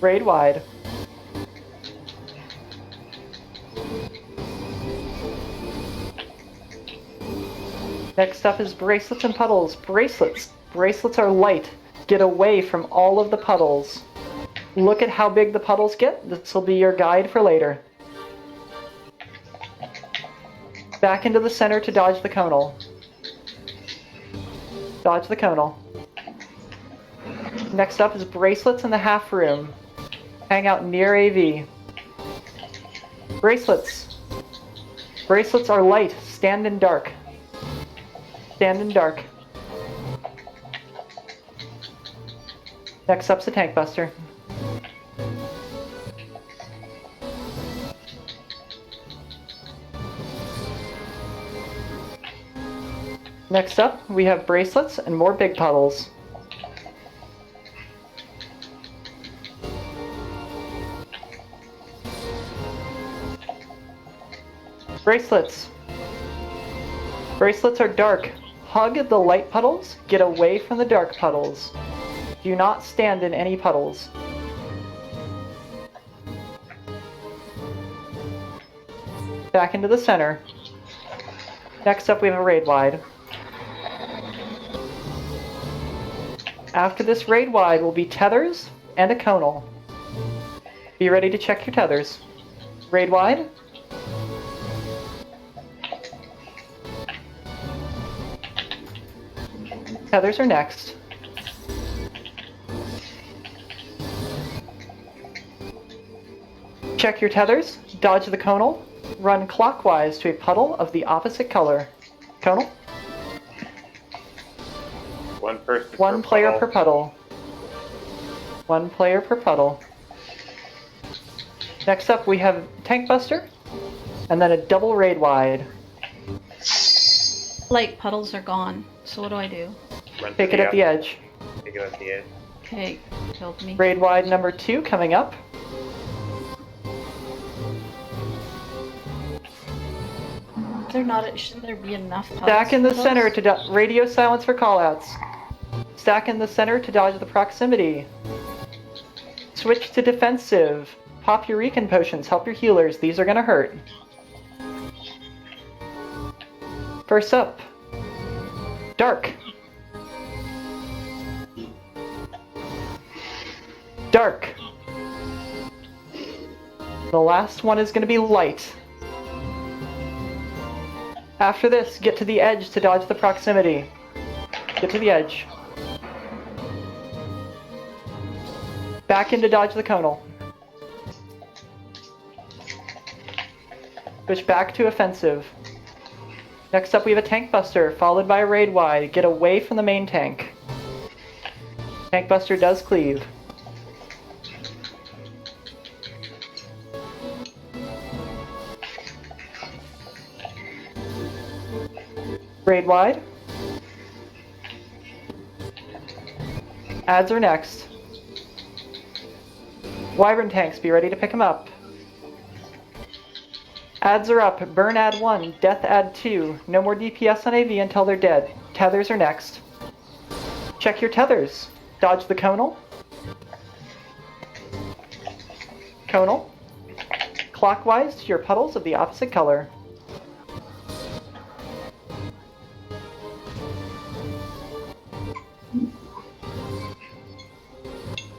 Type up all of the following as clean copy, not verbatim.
Raid wide. Next up is bracelets and puddles. Bracelets. Bracelets are light. Get away from all of the puddles. Look at how big the puddles get. This will be your guide for later. Back into the center to dodge the conal. Dodge the conal. Next up is bracelets in the half room. Hang out near AV. Bracelets. Bracelets are light. Stand in dark. Stand in dark. Next up's a tank buster. Next up, we have bracelets and more big puddles. Bracelets. Bracelets are dark. Hug the light puddles. Get away from the dark puddles. Do not stand in any puddles. Back into the center. Next up, we have a raid wide. After this raid wide will be tethers and a conal. Be ready to check your tethers. Raid wide. Tethers are next. Check your tethers, dodge the conal, run clockwise to a puddle of the opposite color. Conal? One player per puddle. One player per puddle. Next up we have Tank Buster, and then a double raid wide. Light puddles are gone, so what do I do? Take it at the edge. Take it at the edge. Okay, killed me. Raid wide number 2 coming up. Shouldn't there be enough puddles? Stack in the for those? center to radio silence for callouts. Stack in the center to dodge the proximity. Switch to defensive. Pop your recon potions, help your healers, these are gonna hurt. First up, dark. Dark. The last one is gonna be light. After this, get to the edge to dodge the proximity. Get to the edge. Back in to dodge the conal. Switch back to offensive. Next up we have a tank buster, followed by a raid wide. Get away from the main tank. Tank buster does cleave. Raid wide. Adds are next. Wyvern tanks, be ready to pick them up. Adds are up. Burn add 1, death add 2. No more DPS on AV until they're dead. Tethers are next. Check your tethers. Dodge the conal. Conal. Clockwise to your puddles of the opposite color.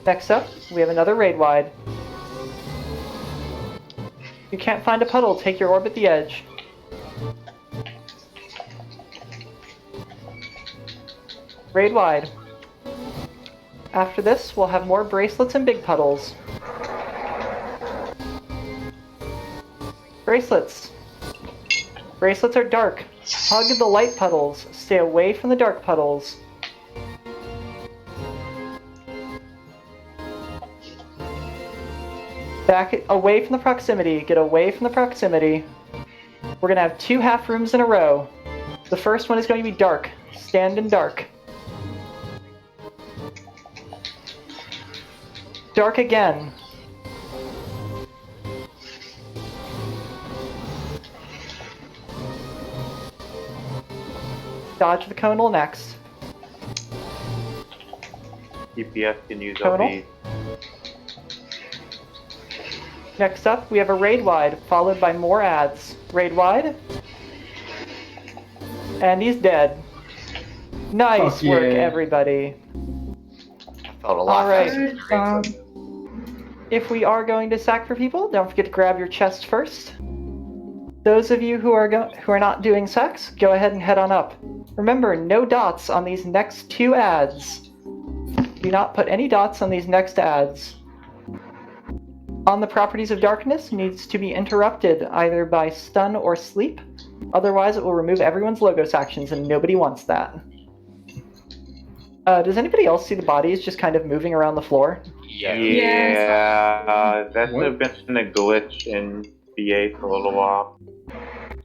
Next up, we have another raid wide. If you can't find a puddle, take your orb at the edge. Raid wide. After this, we'll have more bracelets and big puddles. Bracelets. Bracelets are dark. Hug the light puddles. Stay away from the dark puddles. Back away from the proximity. Get away from the proximity. We're going to have 2 half rooms in a row. The first one is going to be dark. Stand in dark. Dark again. Dodge the conal next. DPS can use Conal. LB. Next up, we have a raid wide, followed by more ads. Raid wide. And he's dead. Nice Fuck work, yeah. everybody. I felt a lot Alright. faster with bracelets. If we are going to sack for people, don't forget to grab your chest first. Those of you who are not doing sacks, go ahead and head on up. Remember, no dots on these next 2 ads. Do not put any dots on these next ads. On the properties of darkness needs to be interrupted either by stun or sleep. Otherwise, it will remove everyone's logos actions, and nobody wants that. Does anybody else see the bodies just kind of moving around the floor? Yeah, that's What? been a glitch in BA for a little while.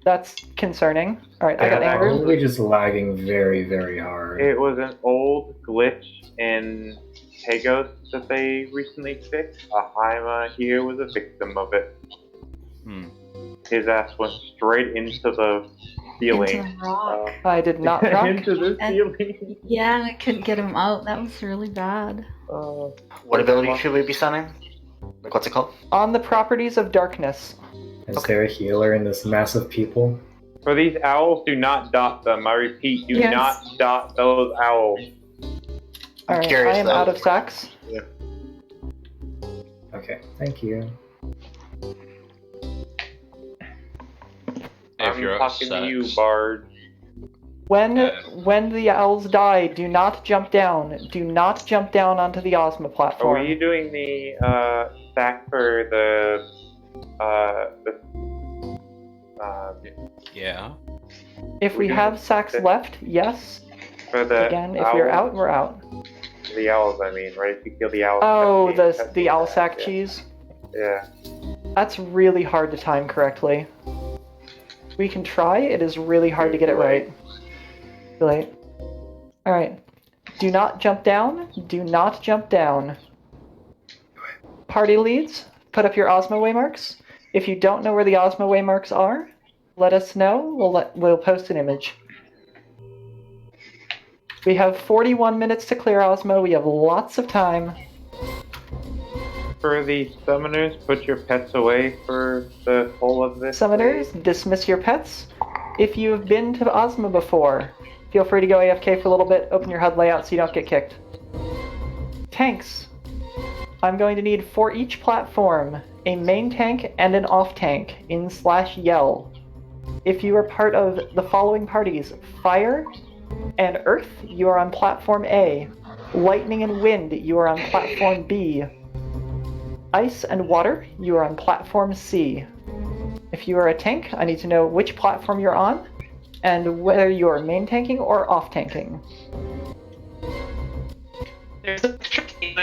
That's concerning. Alright, I got Yeah, angered. Probably just lagging very, very hard. It was an old glitch in Pagos that they recently fixed. Ahaima here was a victim of it. His ass went straight into the ceiling. Into the rock. I did not proc. Into the And- ceiling. Yeah, I couldn't get him out. That was really bad. What ability should we be stunning? Like, what's it called? On the properties of darkness. Is there a healer in this mass of people? For these owls, do not dot them. I repeat, do Yes. not dot those owls. Alright, curious, I am though. out of sacks. Okay, thank you. If I'm you're talking to you, upset. Bard. When the owls die, do not jump down. Do not jump down onto the Ozma Are platform. you doing the stack for the Yeah. If we we're have doing sacks the- left, yes. for the Again, if we're owls? out, we're out. The owls, I mean, right? If you kill the owls. Oh, that's the owl yeah, sack yeah. cheese. Yeah. That's really hard to time correctly. We can try, it is really hard to get it right. Too late. Alright. Do not jump down. Do not jump down. Party leads, put up your Ozma waymarks. If you don't know where the Ozma waymarks are, let us know. We'll post an image. We have 41 minutes to clear Ozma. We have lots of time. For the summoners, put your pets away for the whole of this. Summoners, dismiss your pets. If you have been to Ozma before, feel free to go AFK for a little bit, open your HUD layout so you don't get kicked. Tanks. I'm going to need for each platform a main tank and an off tank in /yell. If you are part of the following parties, Fire and Earth, you are on platform A. Lightning and Wind, you are on platform B. Ice and Water, you are on platform C. If you are a tank, I need to know which platform you're on, and whether you are main tanking or off tanking. There's a tricky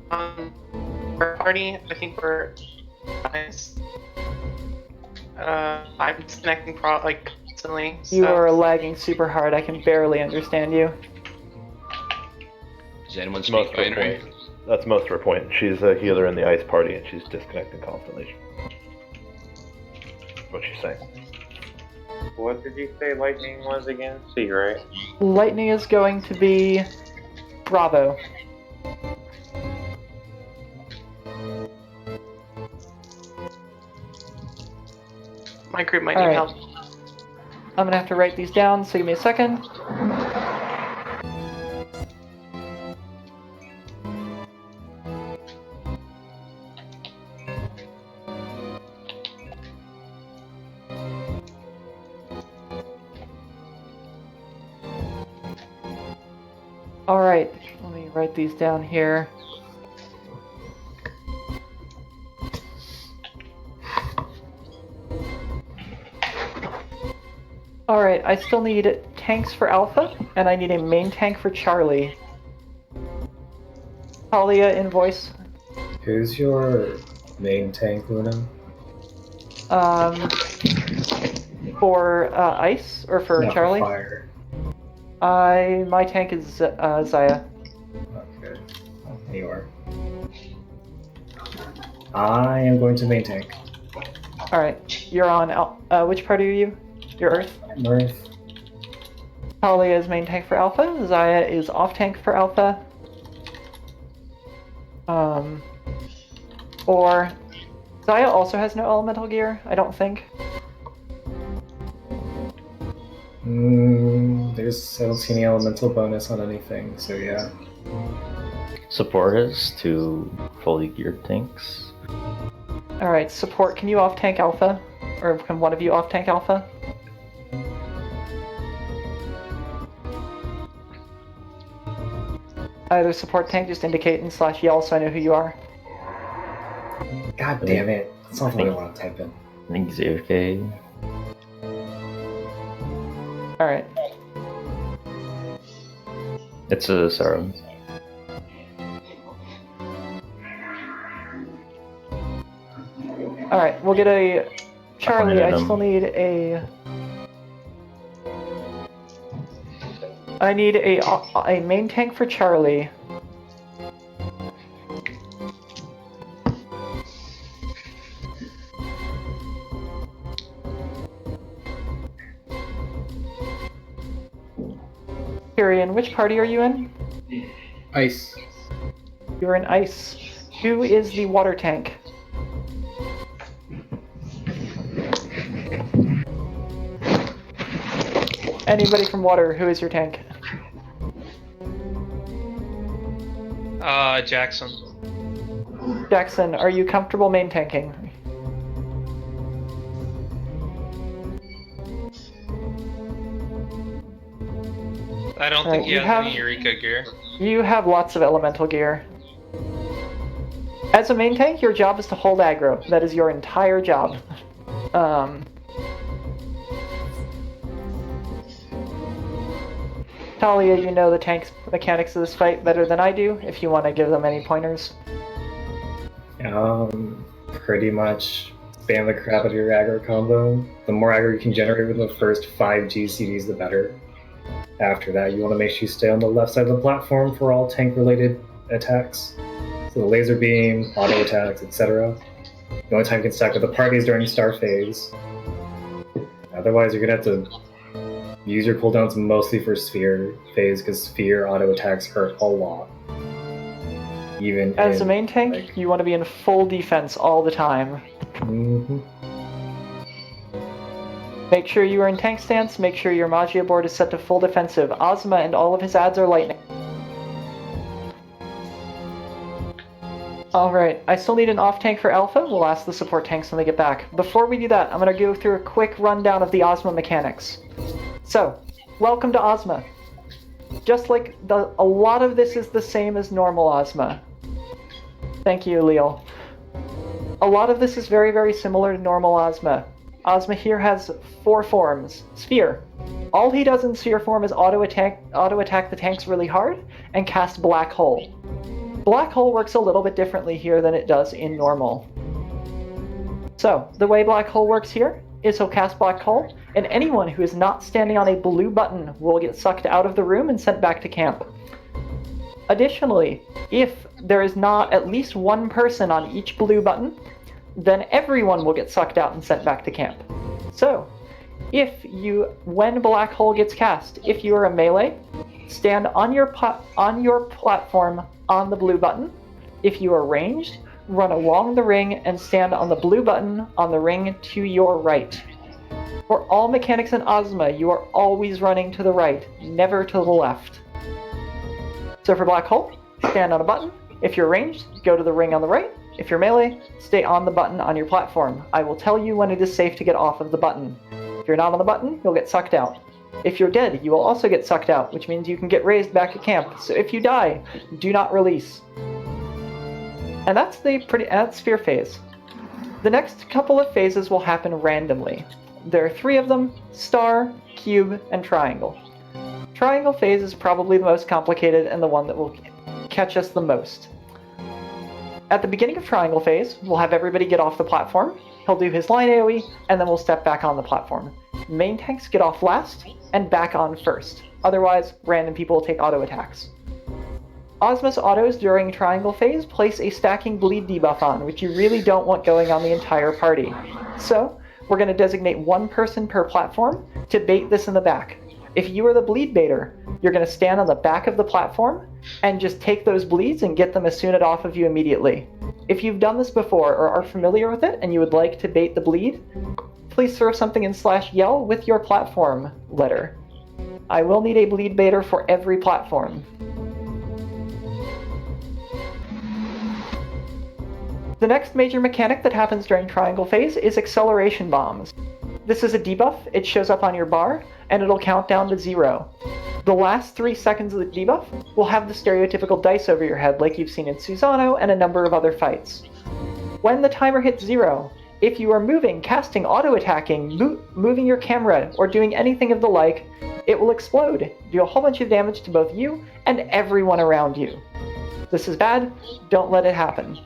for party. I think we're nice. I'm disconnecting constantly. So. You are lagging super hard, I can barely understand you. Does anyone Most speak of her binary? point. That's most of her point. She's a healer in the ice party and she's disconnecting constantly. That's what she's saying. What did you say lightning was again? C, right? Lightning is going to be Bravo. My group might All need right. help. I'm gonna have to write these down, so give me a second. Alright, let me write these down here. Alright, I still need tanks for Alpha, and I need a main tank for Charlie. Talia, invoice. Who's your main tank, Luna? For Ice, or for No, Charlie? Fire. My tank is Zaya. Okay. There you are. I am going to main tank. Alright, you're on which party are you? Your Earth? Earth. Talia is main tank for Alpha, Zaya is off tank for Alpha. Or Saya also has no elemental gear, I don't think. I don't see any elemental bonus on anything, so yeah. Support has 2 fully geared tanks. Alright, support, can you off-tank Alpha? Or can one of you off-tank Alpha? Either support tank, just indicate and /yell so I know who you are. God damn it. That's not what I want to type in. I think Ffxiv. Alright. It's a Serum. Alright, we'll get a... Charlie, I Them. still need a... I need a main tank for Charlie. Tyrion, which party are you in? Ice. You're in ice. Who is the water tank? Anybody from water, who is your tank? Jackson. Jackson, are you comfortable main tanking? I don't think he has any Eureka gear. You have lots of elemental gear. As a main tank, your job is to hold aggro. That is your entire job. Talia, you know the tank's mechanics of this fight better than I do, if you want to give them any pointers. Pretty much spam the crap out of your aggro combo. The more aggro you can generate with the first 5 GCDs, the better. After that, you want to make sure you stay on the left side of the platform for all tank-related attacks. So the laser beam, auto attacks, etc. The only time you can stack with the party is during star phase. Otherwise, you're going to have to use your cooldowns mostly for sphere phase, because sphere auto attacks hurt a lot. Even As a main tank, like, you want to be in full defense all the time. Make sure you are in tank stance, make sure your Magia board is set to full defensive. Ozma and all of his ads are lightning. Alright, I still need an off-tank for Alpha. We'll ask the support tanks when they get back. Before we do that, I'm going to go through a quick rundown of the Ozma mechanics. So, welcome to Ozma. Just like a lot of this is the same as normal Ozma. Thank you, Leal. A lot of this is very, very similar to normal Ozma. Ozma here has 4 forms. Sphere. All he does in Sphere form is auto attack the tanks really hard and cast Black Hole. Black Hole works a little bit differently here than it does in normal. So, the way Black Hole works here is he'll cast Black Hole, and anyone who is not standing on a blue button will get sucked out of the room and sent back to camp. Additionally, if there is not at least one person on each blue button, then everyone will get sucked out and sent back to camp. So, when Black Hole gets cast, if you are a melee, stand on your platform on the blue button. If you are ranged, run along the ring and stand on the blue button on the ring to your right. For all mechanics in Ozma, you are always running to the right, never to the left. So for Black Hole, stand on a button. If you're ranged, go to the ring on the right. If you're melee, stay on the button on your platform. I will tell you when it is safe to get off of the button. If you're not on the button, you'll get sucked out. If you're dead, you will also get sucked out, which means you can get raised back at camp. So if you die, do not release. And that's Sphere phase. The next couple of phases will happen randomly. There are 3 of them: Star, Cube, and Triangle. Triangle phase is probably the most complicated and the one that will catch us the most. At the beginning of Triangle phase, we'll have everybody get off the platform. He'll do his line AoE, and then we'll step back on the platform. Main tanks get off last, and back on first. Otherwise, random people will take auto attacks. Ozma's autos during Triangle phase place a stacking bleed debuff on, which you really don't want going on the entire party. So, we're going to designate one person per platform to bait this in the back. If you are the bleed baiter, you're going to stand on the back of the platform and just take those bleeds and get them Asuna'd off of you immediately. If you've done this before or are familiar with it and you would like to bait the bleed, please throw something in /yell with your platform letter. I will need a bleed baiter for every platform. The next major mechanic that happens during triangle phase is acceleration bombs. This is a debuff, it shows up on your bar, and it'll count down to 0. The last 3 seconds of the debuff will have the stereotypical dice over your head like you've seen in Susano and a number of other fights. When the timer hits 0, if you are moving, casting, auto-attacking, moving your camera, or doing anything of the like, it will explode, do a whole bunch of damage to both you and everyone around you. This is bad, don't let it happen.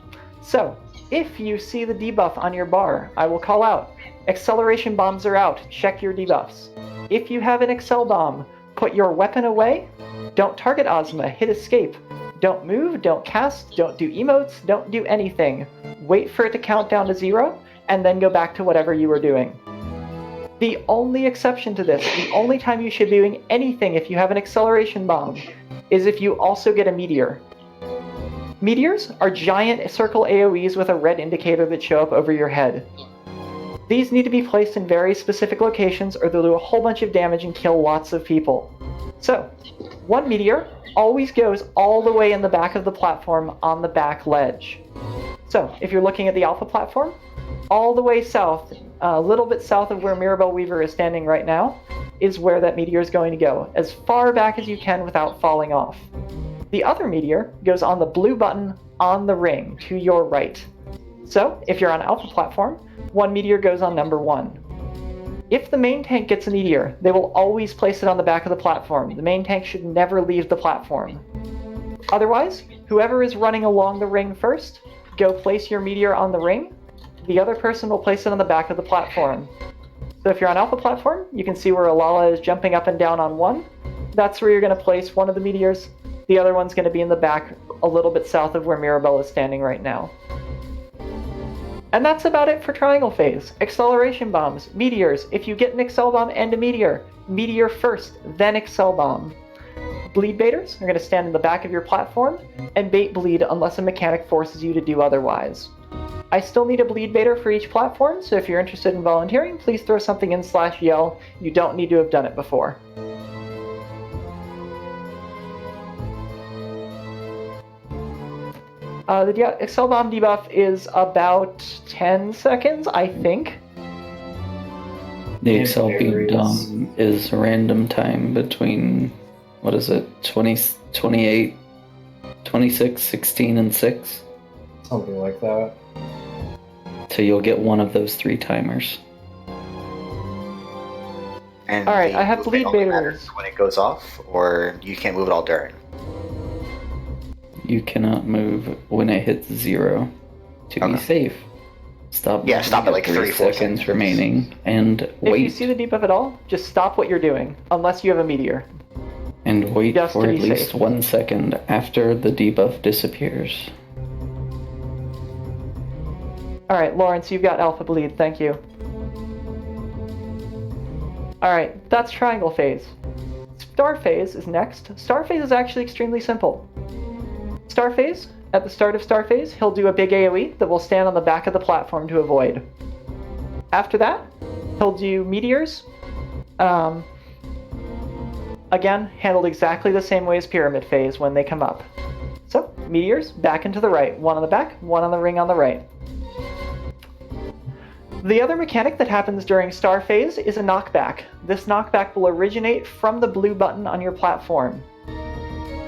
So, if you see the debuff on your bar, I will call out, acceleration bombs are out, check your debuffs. If you have an Excel bomb, put your weapon away, don't target Ozma, hit escape. Don't move, don't cast, don't do emotes, don't do anything. Wait for it to count down to 0, and then go back to whatever you were doing. The only exception to this, the only time you should be doing anything if you have an acceleration bomb, is if you also get a meteor. Meteors are giant circle AoEs with a red indicator that show up over your head. These need to be placed in very specific locations or they'll do a whole bunch of damage and kill lots of people. So, one meteor always goes all the way in the back of the platform on the back ledge. So, if you're looking at the Alpha platform, all the way south, a little bit south of where Mirabelle Weaver is standing right now, is where that meteor is going to go, as far back as you can without falling off. The other meteor goes on the blue button on the ring to your right. So, if you're on Alpha platform, one meteor goes on number 1. If the main tank gets a meteor, they will always place it on the back of the platform. The main tank should never leave the platform. Otherwise, whoever is running along the ring first, go place your meteor on the ring. The other person will place it on the back of the platform. So if you're on Alpha platform, you can see where Alala is jumping up and down on 1. That's where you're going to place one of the meteors. The other one's going to be in the back, a little bit south of where Mirabelle is standing right now. And that's about it for Triangle Phase. Acceleration bombs, meteors. If you get an Excel bomb and a meteor, meteor first, then Excel bomb. Bleed baiters are going to stand in the back of your platform and bait bleed unless a mechanic forces you to do otherwise. I still need a bleed baiter for each platform, so if you're interested in volunteering, please throw something in /yell. You don't need to have done it before. The Excel bomb debuff is about 10 seconds, I think. The Excel bomb is random time between, 28, 26, 16, and 6? Something like that. So you'll get one of those 3 timers. And Alright, I have bleed baiters. When it goes off, or you can't move it all during? You cannot move when it hits 0 to be safe. Stop. Yeah, stop at like 3 seconds remaining and wait. If you see the debuff at all, just stop what you're doing, unless you have a meteor. And wait Just for to at be least safe. 1 second after the debuff disappears. Alright, Lawrence, you've got Alpha Bleed, thank you. Alright, that's Triangle Phase. Star Phase is next. Star Phase is actually extremely simple. Star Phase, at the start of Star Phase, he'll do a big AoE that will stand on the back of the platform to avoid. After that, he'll do meteors. Again, handled exactly the same way as Pyramid Phase when they come up. So, meteors, back and to the right. One on the back, one on the ring on the right. The other mechanic that happens during Star Phase is a knockback. This knockback will originate from the blue button on your platform.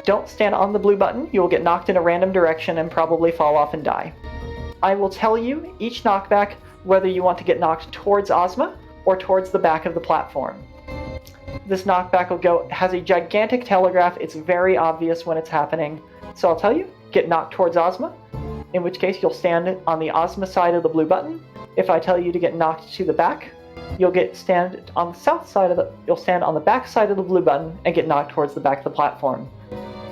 Don't stand on the blue button, you will get knocked in a random direction and probably fall off and die. I will tell you each knockback whether you want to get knocked towards Ozma or towards the back of the platform. This knockback has a gigantic telegraph, it's very obvious when it's happening. So I'll tell you, get knocked towards Ozma, in which case you'll stand on the Ozma side of the blue button. If I tell you to get knocked to the back, you'll stand on the south side you'll stand on the back side of the blue button and get knocked towards the back of the platform.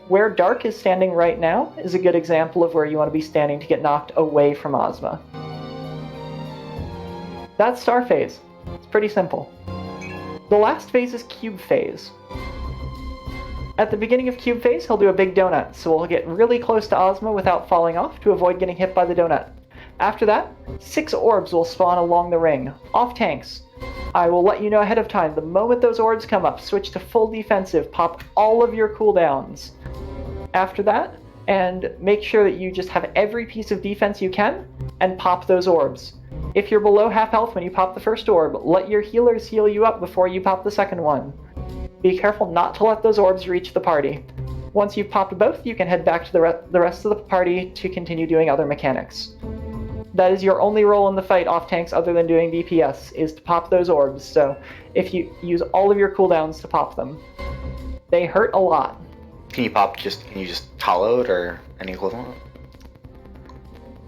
Where Dark is standing right now is a good example of where you want to be standing to get knocked away from Ozma. That's Star Phase. It's pretty simple. The last phase is cube phase. At the beginning of cube phase, he'll do a big donut, so we'll get really close to Ozma without falling off to avoid getting hit by the donut. After that, 6 orbs will spawn along the ring. Off tanks. I will let you know ahead of time. The moment those orbs come up, switch to full defensive, pop all of your cooldowns. After that, and make sure that you just have every piece of defense you can, and pop those orbs. If you're below half health when you pop the first orb, let your healers heal you up before you pop the second one. Be careful not to let those orbs reach the party. Once you've popped both, you can head back to the rest of the party to continue doing other mechanics. That is your only role in the fight off tanks other than doing DPS, is to pop those orbs, so if you use all of your cooldowns to pop them. They hurt a lot. Can you just hollowed or any equivalent?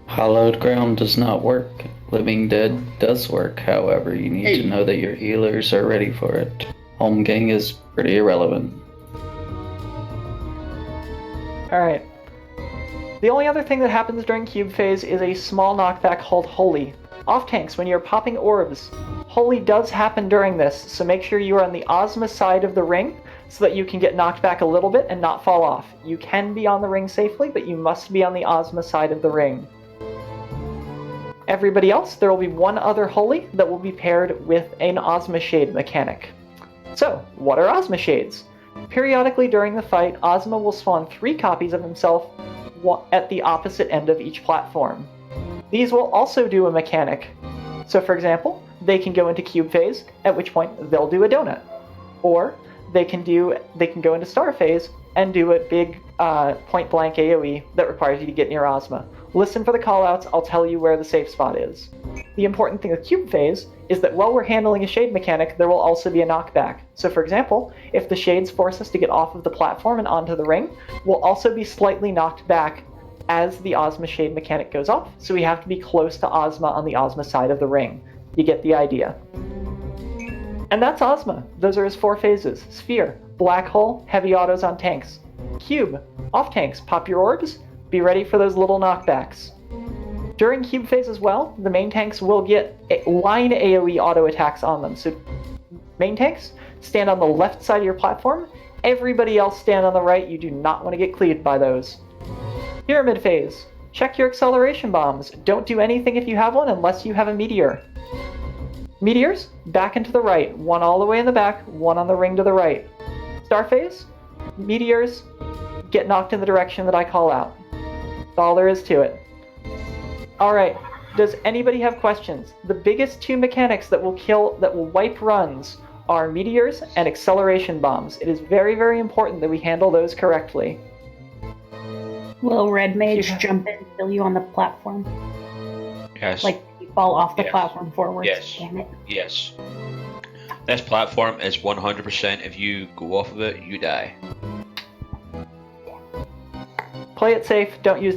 Hallowed ground does not work. Living Dead does work, however, you need to know that your healers are ready for it. Home gang is pretty irrelevant. Alright. The only other thing that happens during cube phase is a small knockback called Holy. Off tanks, when you're popping orbs, Holy does happen during this, so make sure you are on the Ozma side of the ring so that you can get knocked back a little bit and not fall off. You can be on the ring safely, but you must be on the Ozma side of the ring. Everybody else, there will be one other Holy that will be paired with an Ozma Shade mechanic. So, what are Ozma Shades? Periodically during the fight, Ozma will spawn 3 copies of himself at the opposite end of each platform. These will also do a mechanic. So for example, they can go into cube phase, at which point they'll do a donut. Or they can go into star phase and do a big point blank AoE that requires you to get near Ozma. Listen for the callouts, I'll tell you where the safe spot is. The important thing with cube phase is that while we're handling a shade mechanic, there will also be a knockback. So for example, if the shades force us to get off of the platform and onto the ring, we'll also be slightly knocked back as the Ozma shade mechanic goes off, so we have to be close to Ozma on the Ozma side of the ring. You get the idea. And that's Ozma. Those are his 4 phases. Sphere, black hole, heavy autos on tanks. Cube, off tanks, pop your orbs, be ready for those little knockbacks. During cube phase as well, the main tanks will get line AoE auto attacks on them. So main tanks, stand on the left side of your platform, everybody else stand on the right, you do not want to get cleaved by those. Pyramid phase, check your acceleration bombs. Don't do anything if you have one unless you have a meteor. Meteors, back and to the right, one all the way in the back, one on the ring to the right. Star phase, meteors, get knocked in the direction that I call out. That's all there is to it. Alright, does anybody have questions? The biggest 2 mechanics that will wipe runs are meteors and acceleration bombs. It is very, very important that we handle those correctly. Will Red Mage jump in and kill you on the platform? Yes. Like, you fall off the Yes. platform forwards? Yes. Damn it. Yes. This platform is 100%. If you go off of it, you die. Play it safe, don't use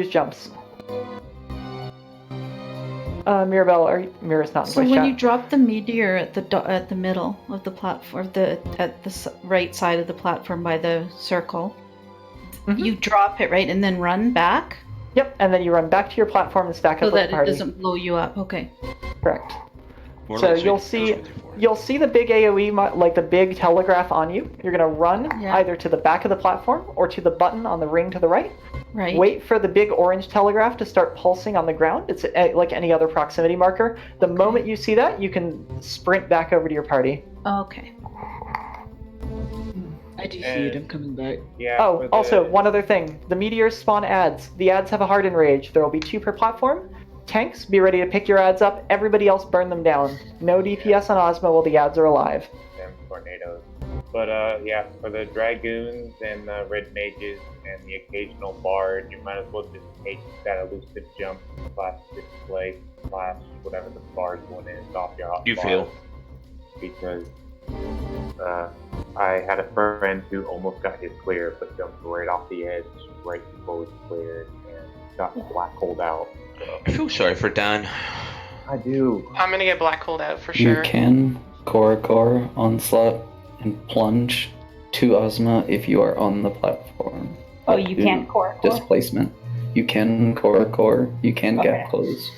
jumps. Mira's not in So voice when chat. you drop the meteor at the middle of the platform, at the right side of the platform by the circle, you drop it, right, and then run back? Yep, and then you run back to your platform and stack So up with that the it party. doesn't blow you up. Okay. Correct. So you'll see the big AoE, like the big telegraph on you. You're gonna run either to the back of the platform or to the button on the ring to the right. Right. Wait for the big orange telegraph to start pulsing on the ground. It's like any other proximity marker. The moment you see that, you can sprint back over to your party. Okay. I do see it, I'm coming back. Yeah. Oh, also, one other thing. The meteors spawn ads. The ads have a hard enrage. There will be 2 per platform. Tanks, be ready to pick your ads up. Everybody else burn them down. No DPS on Ozma while the ads are alive. Them tornadoes. But yeah, for the dragoons and the red mages and the occasional bard, you might as well just take that elusive jump / display / whatever the bard one is off your hot You bar. feel. Because I had a friend who almost got his clear, but jumped right off the edge right before it was cleared and got black holed out. So. I feel sorry for Dan. I do. I'm gonna get black holed out for You sure. can Core Onslaught and plunge to Ozma if you are on the platform. Oh, you Do can't core? displacement. You can core. You can Okay. gap close.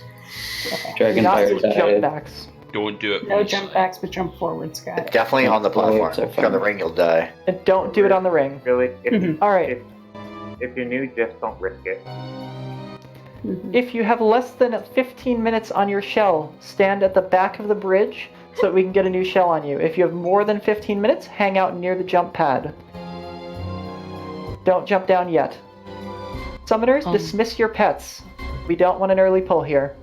Okay. Dragon Not Fire just jump dive. backs. Don't do it. No from jump inside. backs, but jump forwards, got it. Definitely on the platform. Bullets are If you're on the fine. ring, you'll die. And don't do it on the ring. Really, if, All right. if you're new, just don't risk it. Mhm. If you have less than 15 minutes on your shell, stand at the back of the bridge so that we can get a new shell on you. If you have more than 15 minutes, hang out near the jump pad. Don't jump down yet. Summoners, dismiss your pets. We don't want an early pull here.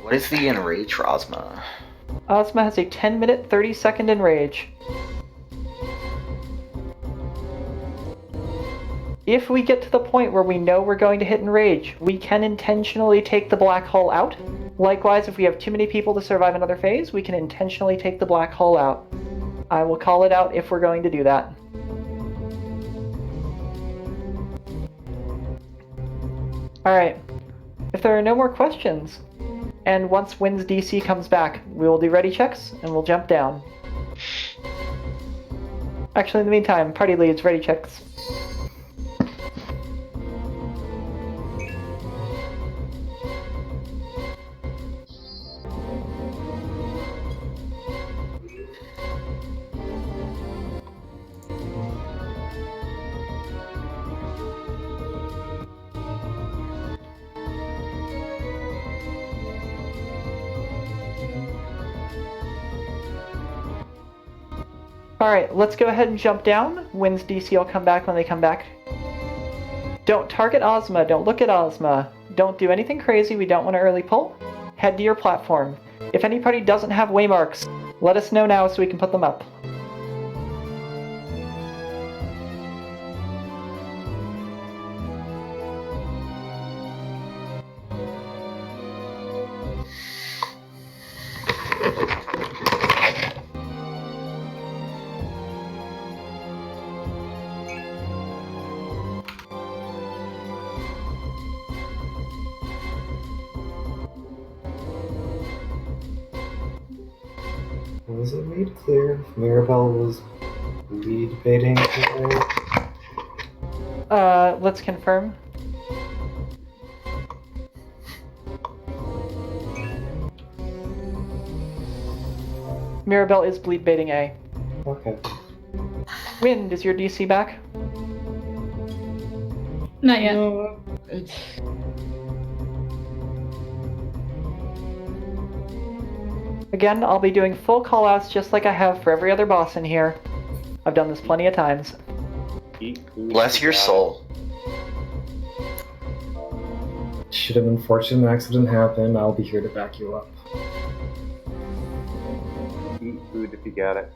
What is the enrage for Ozma? Ozma has a 10-minute, 30-second enrage. If we get to the point where we know we're going to hit enrage, we can intentionally take the black hole out. Likewise, if we have too many people to survive another phase, we can intentionally take the black hole out. I will call it out if we're going to do that. Alright, if there are no more questions, and once Wynn's DC comes back, we will do ready checks, and we'll jump down. Actually, in the meantime, party leads, ready checks. Alright, let's go ahead and jump down. Wynn's DC will come back when they come back. Don't target Ozma, don't look at Ozma. Don't do anything crazy, we don't want to early pull. Head to your platform. If any party doesn't have waymarks, let us know now so we can put them up. Was it made clear if Mirabelle was lead baiting today? Let's confirm. Mirabelle is bleed baiting A. Okay. Wynn, is your DC back? Not yet. Again, I'll be doing full callouts just like I have for every other boss in here. I've done this plenty of times. Bless your soul. Should an unfortunate accident happen, I'll be here to back you up. Eat food if you got it.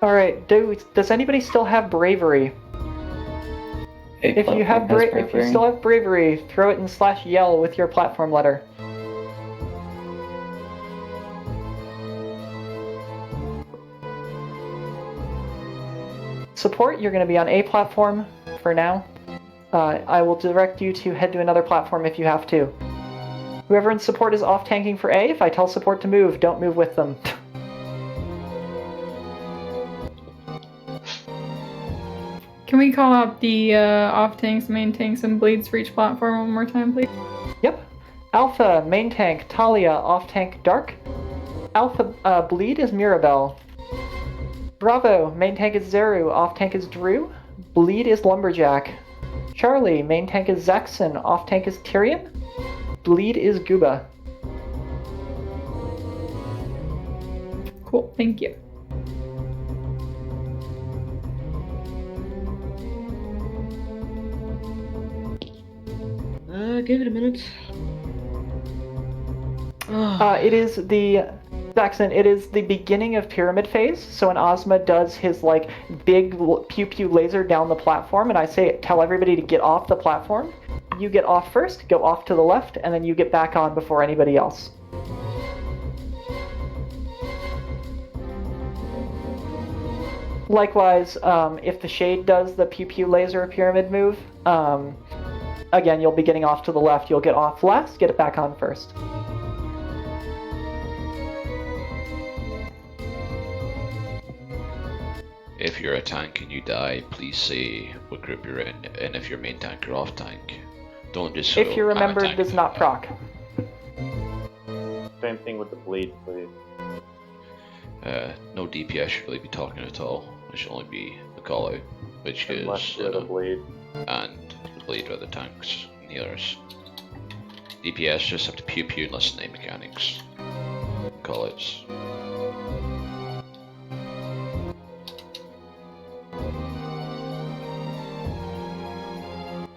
Alright, does anybody still have bravery? If you have if you still have bravery, throw it in /yell with your platform letter. Support, you're going to be on A platform for now. I will direct you to head to another platform if you have to. Whoever in support is off tanking for A, if I tell support to move, don't move with them. Can we call out the off tanks, main tanks, and bleeds for each platform one more time, please? Yep. Alpha, main tank, Talia, off tank, Dark. Alpha, bleed is Mirabelle. Bravo, main tank is Zeru, off tank is Drew. Bleed is Lumberjack. Charlie, main tank is Zaxxon, off tank is Tyrion. Bleed is Gooba. Cool, thank you. Give it a minute. It is the Zaxxon, it is the beginning of pyramid phase. So when Ozma does his like big pew pew laser down the platform, and I say tell everybody to get off the platform, you get off first, go off to the left, and then you get back on before anybody else. Likewise, if the Shade does the pew pew laser pyramid move, again, you'll be getting off to the left. You'll get off last, get it back on first. If you're a tank and you die, please say what group you're in, and if you're main tank or off tank. Don't just If you remember, it does not proc. Same thing with the bleed, please. No DPS should really be talking at all. It should only be the call out, which Unless is you're the bleed. and the bleed are the tanks and healers. DPS just have to pew pew and listen to the mechanics. Call outs.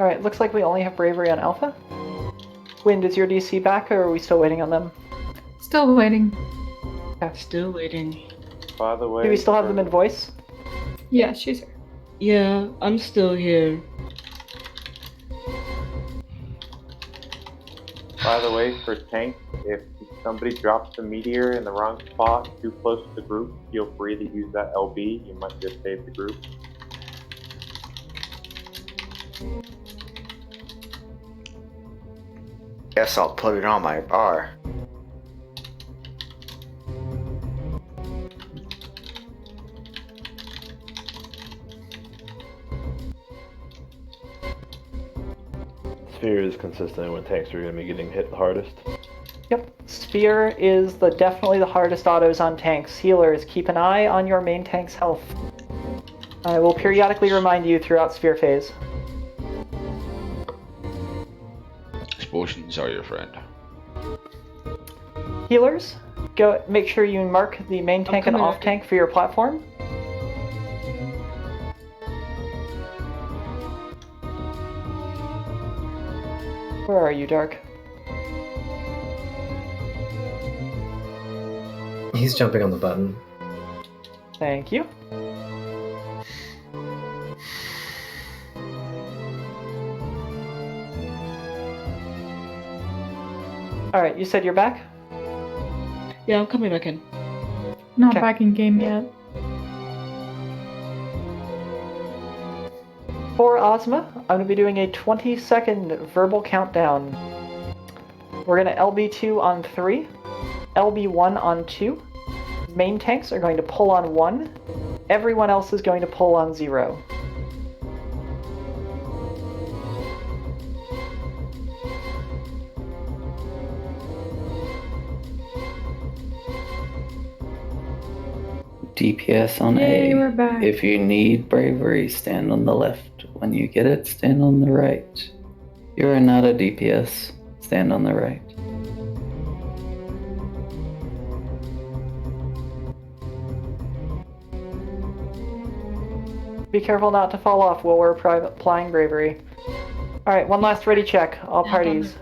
Alright, looks like we only have bravery on Alpha. Wind, is your DC back, or are we still waiting on them? Still waiting. Okay. Still waiting. By the way, Do we still have them in voice? Yeah, she's here. Yeah, I'm still here. By the way, for tanks, if somebody drops a meteor in the wrong spot, too close to the group, feel free to use that LB. You might just save the group. Guess I'll put it on my bar. Sphere is consistent when tanks are going to be getting hit the hardest. Yep. Sphere is definitely the hardest autos on tanks. Healers, keep an eye on your main tank's health. I will periodically remind you throughout Sphere phase. Explosions are your friend. Healers, go make sure you mark the main tank and off tank for your platform. Where are you, Dark? He's jumping on the button. Thank you. Alright, you said you're back? Yeah, I'm coming back in. Not back in game yet. For Ozma, I'm going to be doing a 20-second verbal countdown. We're going to LB2 on 3, LB1 on 2. Main tanks are going to pull on 1. Everyone else is going to pull on 0. DPS on Yay, A. we're back. If you need bravery, stand on the left. When you get it, stand on the right. You are not a DPS. Stand on the right. Be careful not to fall off while we're applying bravery. Alright, one last ready check, all parties.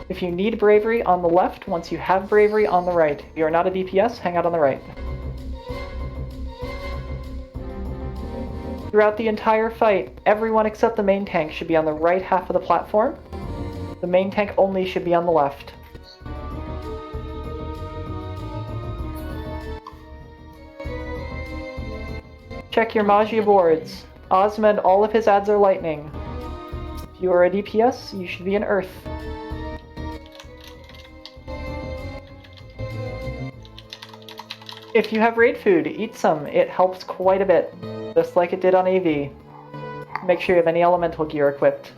If you need bravery on the left, once you have bravery on the right. If you are not a DPS, hang out on the right. Throughout the entire fight, everyone except the main tank should be on the right half of the platform. The main tank only should be on the left. Check your Magia boards. Ozma and all of his ads are lightning. If you are a DPS, you should be an earth. If you have raid food, eat some. It helps quite a bit, just like it did on AV. Make sure you have any elemental gear equipped.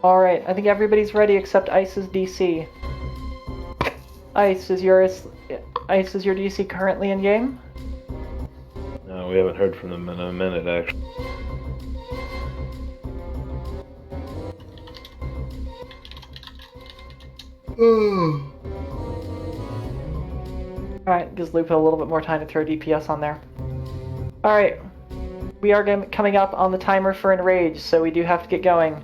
Alright, I think everybody's ready except Ice's DC. Ice, is your DC currently in game? No, we haven't heard from them in a minute, actually. Alright, gives Lupa a little bit more time to throw DPS on there. Alright, we are coming up on the timer for Enrage, so we do have to get going.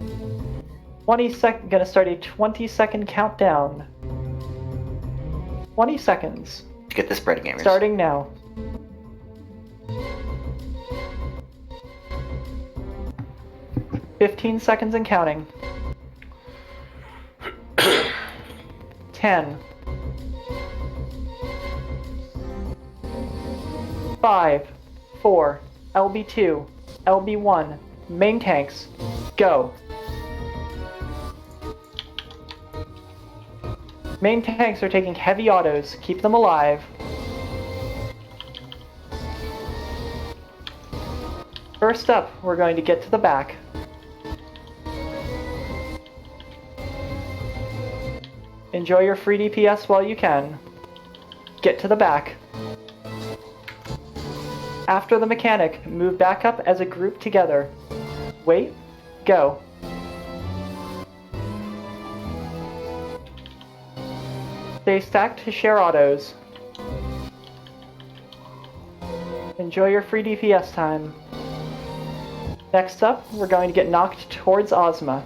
Gonna start a 20-second countdown. 20 seconds. Get this bread, gamers. Starting now. $15 seconds and counting. 10, 5, 4, LB2, LB1, main tanks, go. Main tanks are taking heavy autos, keep them alive. First up, we're going to get to the back. Enjoy your free DPS while you can. Get to the back. After the mechanic, move back up as a group together. Wait, go. Stay stacked to share autos. Enjoy your free DPS time. Next up, we're going to get knocked towards Ozma.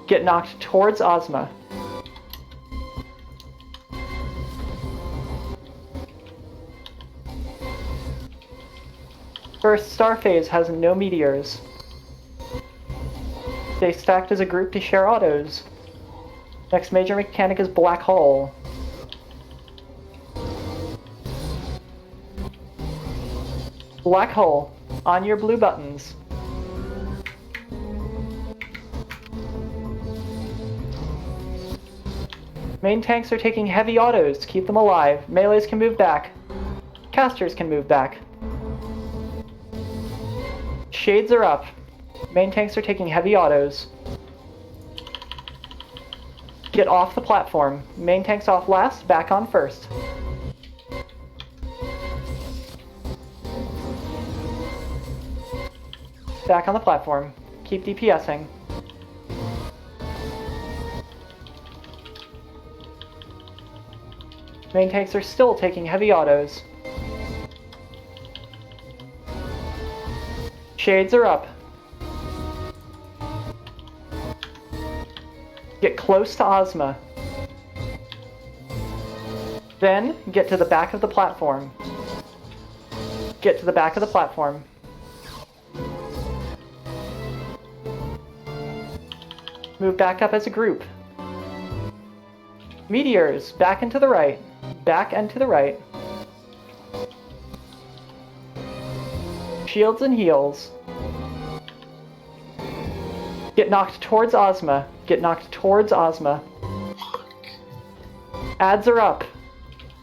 Get knocked towards Ozma. First star phase has no meteors. Stay stacked as a group to share autos. Next major mechanic is Black Hole. Black Hole, on your blue buttons. Main tanks are taking heavy autos to keep them alive. Melees can move back. Casters can move back. Shades are up. Main tanks are taking heavy autos. Get off the platform. Main tanks off last, back on first. Back on the platform. Keep DPSing. Main tanks are still taking heavy autos. Shades are up. Get close to Ozma. Then, get to the back of the platform. Get to the back of the platform. Move back up as a group. Meteors, back and to the right. Back and to the right. Shields and heals. Get knocked towards Ozma. Get knocked towards Ozma. Ads are up.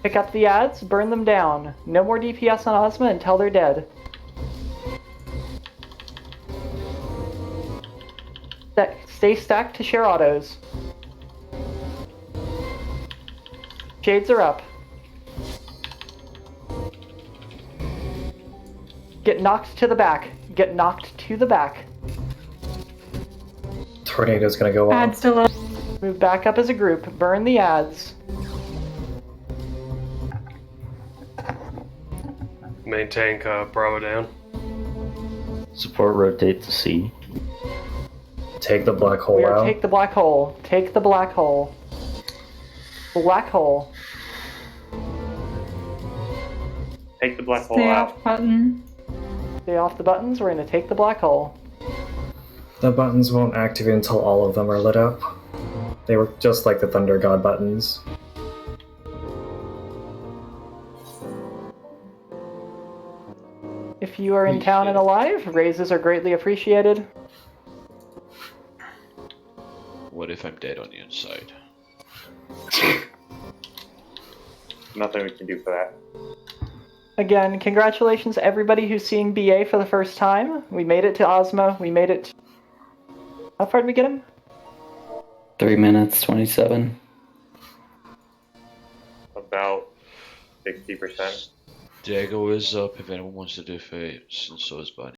Pick up the ads, burn them down. No more DPS on Ozma until they're dead. Stay stacked to share autos. Shades are up. Get knocked to the back. Get knocked to the back. Tornado's gonna go off. Ads still up. Move back up as a group. Burn the ads. Main tank, Bravo down. Support rotate to C. Take the black hole out. Take the black hole. Take the black hole. Black hole. Take the black hole Stay out. off button. Stay off the buttons. We're going to take the black hole. The buttons won't activate until all of them are lit up. They were just like the Thunder God buttons. If you are in town and alive, raises are greatly appreciated. What if I'm dead on the inside? Nothing we can do for that. Again, congratulations everybody who's seeing BA for the first time. We made it to Ozma. We made it... How far did we get him? 3 minutes, 27. About 60%. Diego is up if anyone wants to do fights, and so is Bunny.